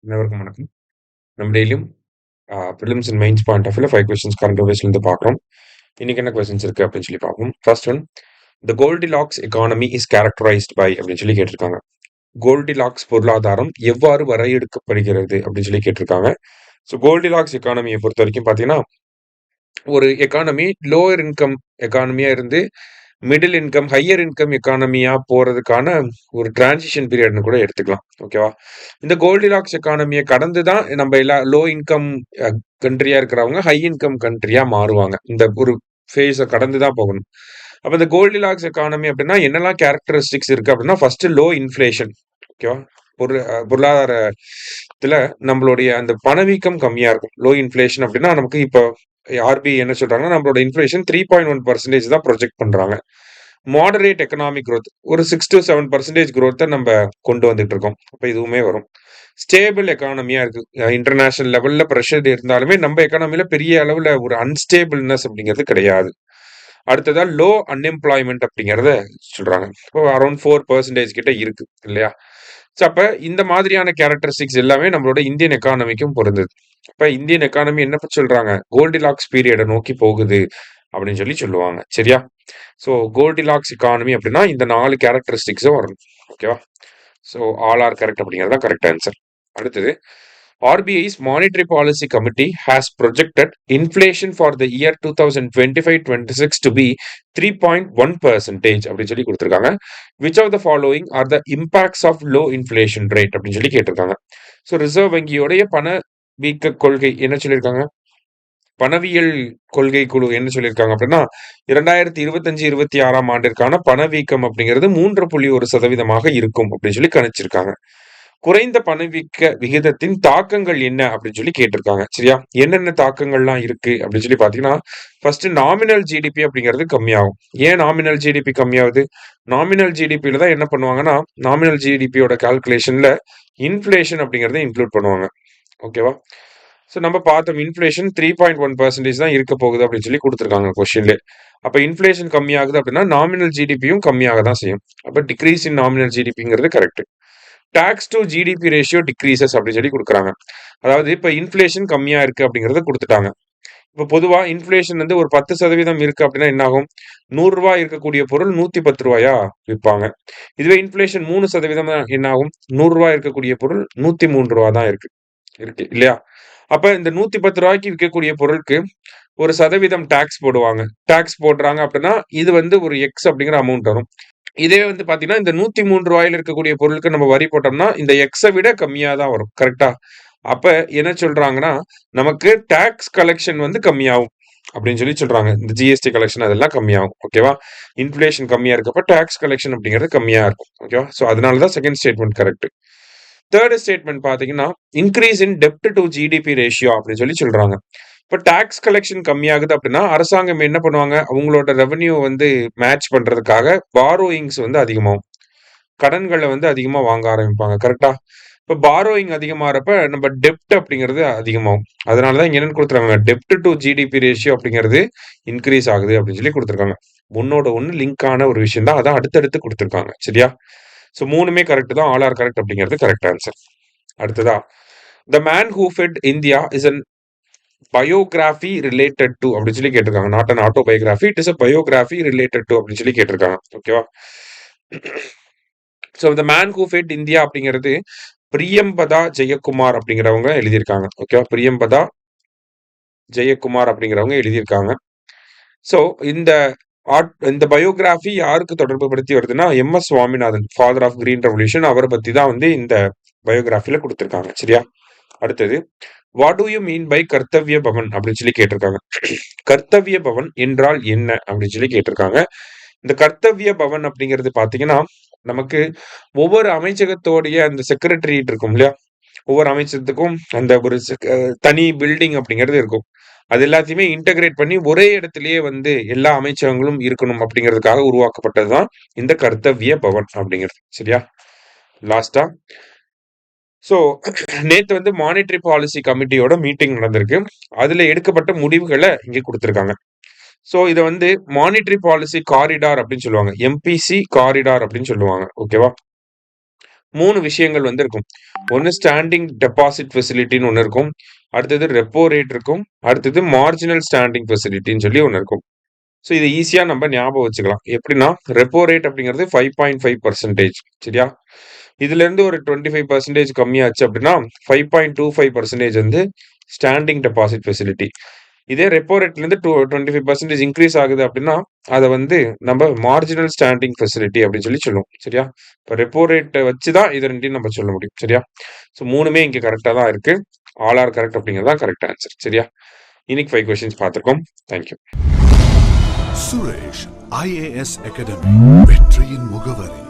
அனைவருக்கும் வணக்கம். நம்ம டெய்லியும் prelims and mains point of வியூல 5 கொஸ்டின்ஸ் கரண்ட் அஃபேர்ஸ்லேருந்து பார்க்குறோம். இன்னைக்கு என்ன கொஸ்டின்ஸ் இருக்கு அப்படின்னு சொல்லி பார்ப்போம். First one, the Goldilocks economy is characterised by அப்படின்னு சொல்லி கேட்டிருக்காங்க. கோல்டிலாக்ஸ் பொருளாதாரம் எவ்வாறு வரையறுக்கப்படுகிறது அப்படின்னு சொல்லி கேட்டிருக்காங்க. ஸோ கோல்டிலாக்ஸ் எக்கானமியை பொறுத்த வரைக்கும் பார்த்தீங்கன்னா, ஒரு எக்கானமி லோயர் இன்கம் எக்கானமியா இருந்து மிடில் இன்கம், ஹையர் இன்கம் எக்கானமியா போறதுக்கான ஒரு டிரான்சிஷன் பீரியட்னு கூட எடுத்துக்கலாம். ஓகேவா? இந்த கோல்டிலாக்ஸ் எக்கானமிய கடந்து தான் நம்ம எல்லா லோ இன்கம் கண்ட்ரியா இருக்கிறவங்க ஹை இன்கம் கண்ட்ரியா மாறுவாங்க. இந்த ஒரு ஃபேஸ கடந்து தான் போகணும். அப்ப இந்த கோல்டிலாக்ஸ் எக்கானமி அப்படின்னா என்னெல்லாம் கேரக்டரிஸ்டிக்ஸ் இருக்கு அப்படின்னா, ஃபர்ஸ்ட் லோ இன்ஃப்ளேஷன். ஓகேவா? பொருளாதாரத்துல நம்மளுடைய அந்த பணவீக்கம் கம்மியா இருக்கும். லோ இன்ஃப்ளேஷன் அப்படின்னா நமக்கு இப்போ ஆர்பிஐ என்ன சொல்றாங்கன்னா, நம்மளோட இன்ஃப்ளேஷன் 3.1% தான் ப்ரொஜெக்ட் பண்றாங்க. மாடரேட் எக்கனாமிக் growth ஒரு 6-7% growth நம்ம கொண்டு வந்துட்டு இருக்கோம். அப்ப இதுவுமே வரும். ஸ்டேபிள் எக்கானமியா இருக்கு. இன்டர்நேஷனல் லெவல்ல பிரஷர் இருந்தாலுமே நம்ம எக்கானமில பெரிய அளவுல ஒரு அன்ஸ்டேபிள்னஸ் அப்படிங்கிறது கிடையாது. அடுத்ததா லோ அன்எம்ப்ளாய்மென்ட் அப்படிங்கிறத சொல்றாங்க. இப்போ அரௌண்ட் 4% கிட்ட இருக்கு இல்லையா? ஸோ அப்ப இந்த மாதிரியான கேரக்டரிஸ்டிக்ஸ் எல்லாமே நம்மளோட இந்தியன் எக்கானமிக்கும் பொருந்தது. அப்ப இந்தியன் எக்கானமி என்ன சொல்றாங்க? கோல்டிலாக்ஸ் பீரியட நோக்கி போகுது அப்படின்னு சொல்லி சொல்லுவாங்க. சரியா? ஸோ கோல்டிலாக்ஸ் எக்கானமி அப்படின்னா இந்த 4 கேரக்டரிஸ்டிக்ஸும் வரணும். ஓகேவா? ஸோ ஆல் ஆர் கரெக்ட் அப்படிங்கிறது தான் கரெக்ட் ஆன்சர். அடுத்தது, RBI's Monetary Policy Committee has projected inflation for the year 2025-26 to be 3.1% அப்படின்னு சொல்லி கொடுத்திருக்காங்க. Which of the following are the impacts of low inflation rate அப்படின்னு சொல்லி கேட்டிருக்காங்க. ஸோ ரிசர்வ் வங்கியோடைய பணவீக்க கொள்கை என்ன சொல்லியிருக்காங்க? பணவியல் கொள்கை குழு என்ன சொல்லியிருக்காங்க அப்படின்னா, 2025-26 ஆண்டிற்கான பணவீக்கம் அப்படிங்கிறது 3.1% இருக்கும் அப்படின்னு சொல்லி கணிச்சிருக்காங்க. குறைந்த பணவீக்க விகிதத்தின் தாக்கங்கள் என்ன அப்படின்னு சொல்லி கேட்டிருக்காங்க. சரியா? என்னென்ன தாக்கங்கள்லாம் இருக்கு அப்படின்னு சொல்லி பார்த்தீங்கன்னா, ஃபர்ஸ்ட் நாமினல் ஜிடிபி அப்படிங்கிறது கம்மியாகும். ஏன் நாமினல் ஜிடிபி கம்மியாகுது? நாமினல் ஜிடிபியில தான் என்ன பண்ணுவாங்கன்னா, நாமினல் ஜிடிபியோட கால்குலேஷன்ல இன்ஃப்ளேஷன் அப்படிங்கிறத இன்க்ளூட் பண்ணுவாங்க. ஓகேவா? ஸோ நம்ம பார்த்தோம் இன்ஃப்ளேஷன் 3.1% தான் இருக்க போகுது அப்படின்னு சொல்லி கொடுத்துருக்காங்க கொஸ்டின்ல. அப்ப இன்ஃப்ளேஷன் கம்மியாகுது அப்படின்னா நாமினல் ஜிடிபியும் கம்மியாக தான் செய்யும். அப்ப டிக்ரீஸ் இன் நாமினல் ஜிடிபிங்கிறது correct. Tax to GDP ratio decreases அப்படின்னு சொல்லி கொடுக்குறாங்க. அதாவது இப்ப இன்ஃப்ளேஷன் கம்மியா இருக்கு அப்படிங்கறத கொடுத்துட்டாங்க. இப்ப பொதுவா இன்ஃப்ளேஷன் வந்து ஒரு 10% இருக்கு அப்படின்னா என்ன ஆகும்? ரூ. 100 இருக்கக்கூடிய பொருள் ரூ. 110 விற்பாங்க. இதுவே இன்ஃப்ளேஷன் 3% என்ன ஆகும்? ரூ. 100 இருக்கக்கூடிய பொருள் ரூ. 103 தான் இருக்கு இருக்கு இல்லையா? அப்ப இந்த ரூ. 110 விற்கக்கூடிய பொருளுக்கு ஒரு சதவீதம் டாக்ஸ் போடுவாங்க. டாக்ஸ் போடுறாங்க அப்படின்னா இது வந்து ஒரு எக்ஸ் அப்படிங்கிற அமௌண்ட் வரும். இதே வந்து பாத்தீங்கன்னா இந்த ரூ. 103 இருக்கக்கூடிய பொருளுக்கு நம்ம வரி போட்டோம்னா இந்த எக்ஸை விட கம்மியா தான் வரும். கரெக்டா? அப்ப என்ன சொல்றாங்கன்னா, நமக்கு டாக்ஸ் கலெக்ஷன் வந்து கம்மியாகும் அப்படின்னு சொல்லி சொல்றாங்க. இந்த ஜிஎஸ்டி கலெக்ஷன் அதெல்லாம் கம்மியாகும். ஓகேவா? இன்ஃப்ளேஷன் கம்மியா இருக்கப்ப டாக்ஸ் கலெக்ஷன் அப்படிங்கிறது கம்மியா இருக்கும். ஓகேவா? ஸோ அதனால தான் second statement correct. Third statement பாத்தீங்கன்னா, இன்க்ரீஸ் இன் டெப்ட் டு ஜிடிபி ரேஷியோ அப்படின்னு சொல்லி சொல்றாங்க. இப்ப டாக்ஸ் கலெக்ஷன் கம்மியாகுது அப்படின்னா அரசாங்கம் என்ன பண்ணுவாங்க? அவங்களோட ரெவென்யூ வந்து மேட்ச் பண்றதுக்காக பாரோயிங்ஸ் வந்து அதிகமாகும். கடன்களை வந்து அதிகமா வாங்க ஆரம்பிப்பாங்க. கரெக்டா? இப்ப பாரோயிங் அதிகமாறப்ப நம்ம டெப்ட் அப்படிங்கிறது அதிகமாகும். அதனாலதான் இங்க என்னன்னு கொடுத்துருக்காங்க? டெப்ட் டு ஜிடிபி ரேஷியோ அப்படிங்கிறது இன்க்ரீஸ் ஆகுது அப்படின்னு சொல்லி கொடுத்துருக்காங்க. ஒன்னோட ஒன்னு லிங்க் ஆன ஒரு விஷயம் தான். அதான் அடுத்தடுத்து கொடுத்துருக்காங்க. சரியா? ஸோ 3மே கரெக்ட் தான். ஆல் ஆர் கரெக்ட் அப்படிங்கிறது கரெக்ட் ஆன்சர். அடுத்ததா, the man who fed India is an biography related to அப்படின்னு சொல்லி கேட்டிருக்காங்க. Not an autobiography, it is a biography related to அப்படின்னு சொல்லி கேட்டிருக்காங்க. ஓகேவா? So the man who fed India அப்படிங்கிறது பிரியம்பதா ஜெயக்குமார் அப்படிங்கிறவங்க எழுதியிருக்காங்க. ஓகேவா? பிரியம்பதா ஜெயக்குமார் அப்படிங்கிறவங்க எழுதியிருக்காங்க. ஸோ இந்த பயோகிராஃபி யாருக்கு தொடர்பு படுத்தி வருதுன்னா, M S. Swaminathan, father of green revolution, அவரை பத்தி தான் வந்து இந்த பயோகிராஃபில கொடுத்திருக்காங்க. சரியா? அடுத்தது, what do you mean by Kartavya Bhavan அப்படின்னு சொல்லி கேட்டிருக்காங்க. கர்த்தவ்ய பவன் என்றால் என்ன அப்படின்னு சொல்லி கேட்டிருக்காங்க. இந்த கர்த்தவ்ய பவன் அப்படிங்கிறது பாத்தீங்கன்னா, நமக்கு ஒவ்வொரு அமைச்சகத்தோடைய அந்த செக்ரட்டரியேட் இருக்கும் இல்லையா? ஒவ்வொரு அமைச்சகத்துக்கும் அந்த ஒரு தனி பில்டிங் அப்படிங்கிறது இருக்கும். அது எல்லாத்தையுமே இன்டகிரேட் பண்ணி ஒரே இடத்திலேயே வந்து எல்லா அமைச்சகங்களும் இருக்கணும் அப்படிங்கிறதுக்காக உருவாக்கப்பட்டதுதான் இந்த கர்த்தவ்ய பவன் அப்படிங்கிறது. சரியா? லாஸ்டா, ஸோ நேத்து வந்து மானிட்டரி பாலிசி கமிட்டியோட மீட்டிங் நடந்திருக்கு. அதுல எடுக்கப்பட்ட முடிவுகளை இங்க கொடுத்திருக்காங்க. ஸோ இத வந்து மானிட்டரி பாலிசி காரிடார் அப்படின்னு சொல்லுவாங்க. எம்பிசி காரிடார் அப்படின்னு சொல்லுவாங்க. ஓகேவா? 3 விஷயங்கள் வந்து இருக்கும். ஒண்ணு ஸ்டாண்டிங் டெபாசிட் ஃபெசிலிட்டின்னு ஒண்ணு இருக்கும். அடுத்தது ரெப்போ ரேட் இருக்கும். அடுத்தது மார்ஜினல் ஸ்டாண்டிங் ஃபெசிலிட்டின்னு சொல்லி ஒண்ணு இருக்கும். ஸோ இத ஈஸியா நம்ம ஞாபகம் வச்சுக்கலாம். எப்படின்னா, ரெப்போ ரேட் அப்படிங்கிறது 5.5% சரியா? இதுலேருந்து ஒரு 25% கம்மியாச்சு அப்படின்னா, 5.25% வந்து ஸ்டாண்டிங் டெபாசிட் ஃபெசிலிட்டி. இதே ரெப்போ ரேட்லேருந்து 25% இன்க்ரீஸ் ஆகுது அப்படின்னா, அத வந்து நம்ம மார்ஜினல் ஸ்டாண்டிங் ஃபெசிலிட்டி அப்படின்னு சொல்லி சொல்லுவோம். சரியா? இப்ப ரெப்போ ரேட்ட வச்சு தான் இது 2யும் நம்ம சொல்ல முடியும். சரியா? ஸோ 3மே இங்க கரெக்ட்டா தான் இருக்கு. ஆல் ஆர் கரெக்ட் அப்படிங்கிறது தான் கரெக்ட் ஆன்சர். சரியா? இன்னைக்கு 5 கொஸ்டின்ஸ் பார்த்திருக்கோம். Thank you. Suresh IAS academy வெற்றியின் முகவரி.